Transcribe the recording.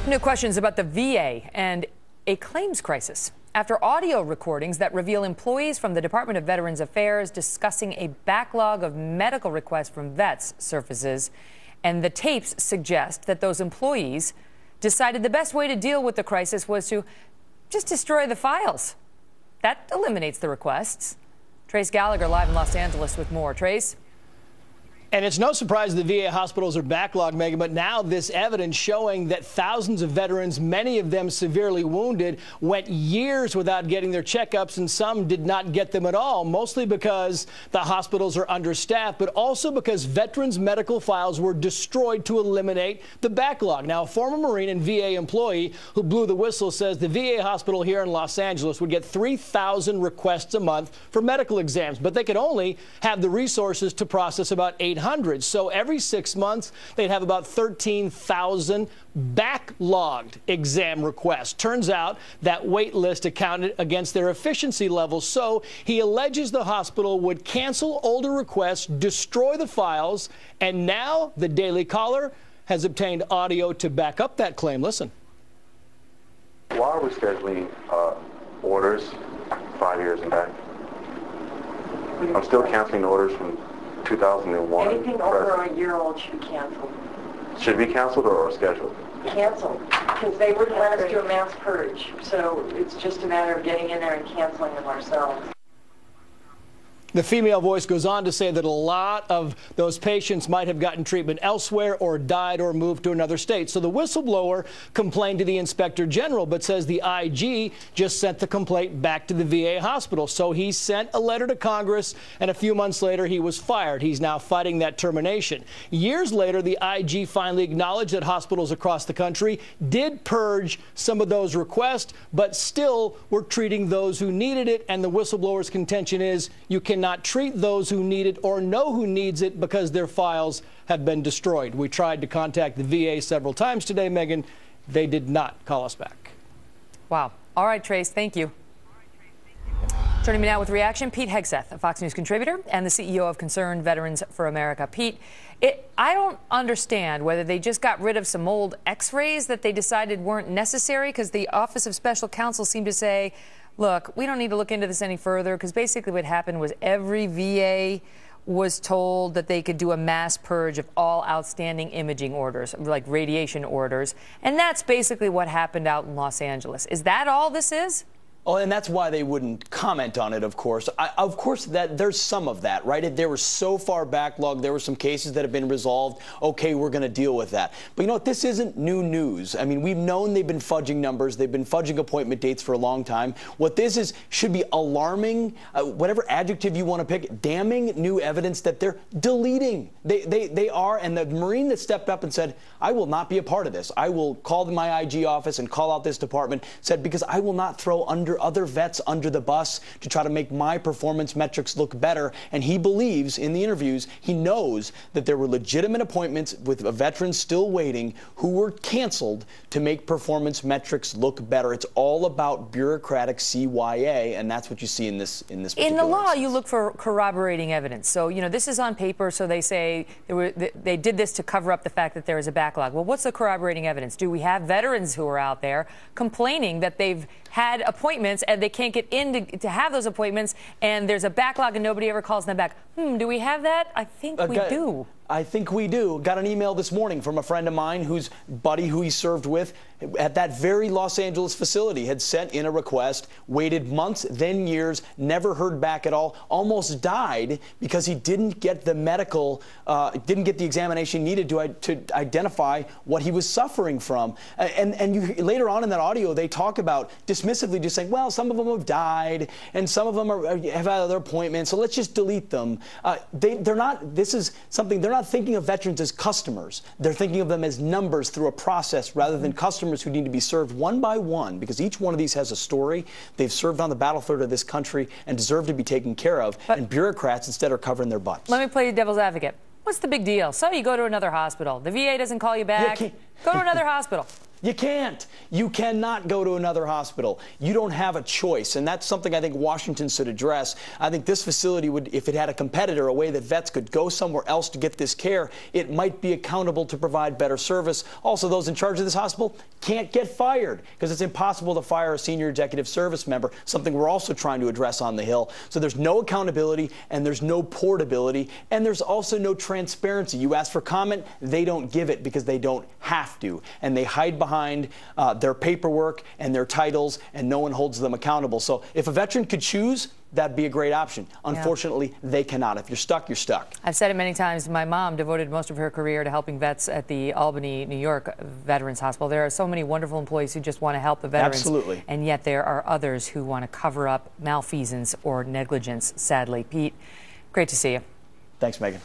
New questions about the VA and a claims crisis after audio recordings that reveal employees from the Department of Veterans Affairs discussing a backlog of medical requests from vets surfaces. And the tapes suggest that those employees decided the best way to deal with the crisis was to just destroy the files. That eliminates the requests. Trace Gallagher live in Los Angeles with more. Trace? And it's no surprise the VA hospitals are backlogged, Megan, but now this evidence showing that thousands of veterans, many of them severely wounded, went years without getting their checkups, and some did not get them at all, mostly because the hospitals are understaffed, but also because veterans' medical files were destroyed to eliminate the backlog. Now, a former Marine and VA employee who blew the whistle says the VA hospital here in Los Angeles would get 3,000 requests a month for medical exams, but they could only have the resources to process about 800. So every 6 months, they'd have about 13,000 backlogged exam requests. Turns out that wait list accounted against their efficiency levels. So he alleges the hospital would cancel older requests, destroy the files, and now the Daily Caller has obtained audio to back up that claim. Listen. Why are we scheduling orders 5 years back? I'm still canceling orders from 2001. Anything over a year old should be canceled. Should be canceled or scheduled? Canceled, because they wouldn't let us do a mass purge. So it's just a matter of getting in there and canceling them ourselves. The female voice goes on to say that a lot of those patients might have gotten treatment elsewhere or died or moved to another state. So the whistleblower complained to the inspector general, but says the IG just sent the complaint back to the VA hospital. So he sent a letter to Congress, and a few months later he was fired. He's now fighting that termination. Years later, the IG finally acknowledged that hospitals across the country did purge some of those requests, but still were treating those who needed it. And the whistleblower's contention is you cannot treat those who need it or know who needs it because their files have been destroyed. We tried to contact the VA several times today, Megan. They did not call us back. Wow. All right, Trace, thank you. Joining me now with reaction, Pete Hegseth, a Fox News contributor and the CEO of Concerned Veterans for America. Pete, I don't understand whether they just got rid of some old x-rays that they decided weren't necessary, because the Office of Special Counsel seemed to say, look, we don't need to look into this any further, because basically what happened was every VA was told that they could do a mass purge of all outstanding imaging orders, like radiation orders. And that's basically what happened out in Los Angeles. Is that all this is? Oh, and that's why they wouldn't comment on it, of course. Of course, that there's some of that, right? They were so far backlogged. There were some cases that have been resolved. Okay, we're going to deal with that. But you know what? This isn't new news. I mean, we've known they've been fudging numbers. They've been fudging appointment dates for a long time. What this is should be alarming, whatever adjective you want to pick, damning new evidence that they're deleting. They are, and the Marine that stepped up and said, I will not be a part of this. I will call my IG office and call out this department, said, because I will not throw other vets under the bus to try to make my performance metrics look better. And he believes in the interviews, he knows that there were legitimate appointments with veterans still waiting who were canceled to make performance metrics look better. It's all about bureaucratic CYA, and that's what you see in this particular In the law, instance. you look for corroborating evidence. So, you know, this is on paper, so they say they did this to cover up the fact that there is a backlog. Well, what's the corroborating evidence? Do we have veterans who are out there complaining that they've had appointments and they can't get in to have those appointments, and there's a backlog and nobody ever calls them back? Do we have that? I think we do. I think we do. Got an email this morning from a friend of mine whose buddy who he served with at that very Los Angeles facility had sent in a request, waited months, then years, never heard back at all, almost died because he didn't get the medical, didn't get the examination needed to identify what he was suffering from. And you, later on in that audio, they talk about dismissively just saying, well, some of them have died and some of them have had other appointments, so let's just delete them. They're not, this is something, they're not thinking of veterans as customers. They're thinking of them as numbers through a process rather than customers who need to be served one by one, because each one of these has a story. They've served on the battlefield of this country and deserve to be taken care of. But and bureaucrats instead are covering their butts. Let me play devil's advocate. What's the big deal? So you go to another hospital. The VA doesn't call you back. Go to another hospital. You can't. You cannot go to another hospital. You don't have a choice, and that's something I think Washington should address. I think this facility would, if it had a competitor, a way that vets could go somewhere else to get this care, it might be accountable to provide better service. Also, those in charge of this hospital can't get fired because it's impossible to fire a senior executive service member, something we're also trying to address on the Hill. So there's no accountability, and there's no portability, and there's also no transparency. You ask for comment, they don't give it because they don't have to, and they hide behind their paperwork and their titles, and no one holds them accountable. So if a veteran could choose, that'd be a great option. Unfortunately, they cannot. If you're stuck, you're stuck. I've said it many times. My mom devoted most of her career to helping vets at the Albany, New York Veterans Hospital. There are so many wonderful employees who just want to help the veterans. Absolutely. And yet there are others who want to cover up malfeasance or negligence, sadly. Pete, great to see you. Thanks, Megan.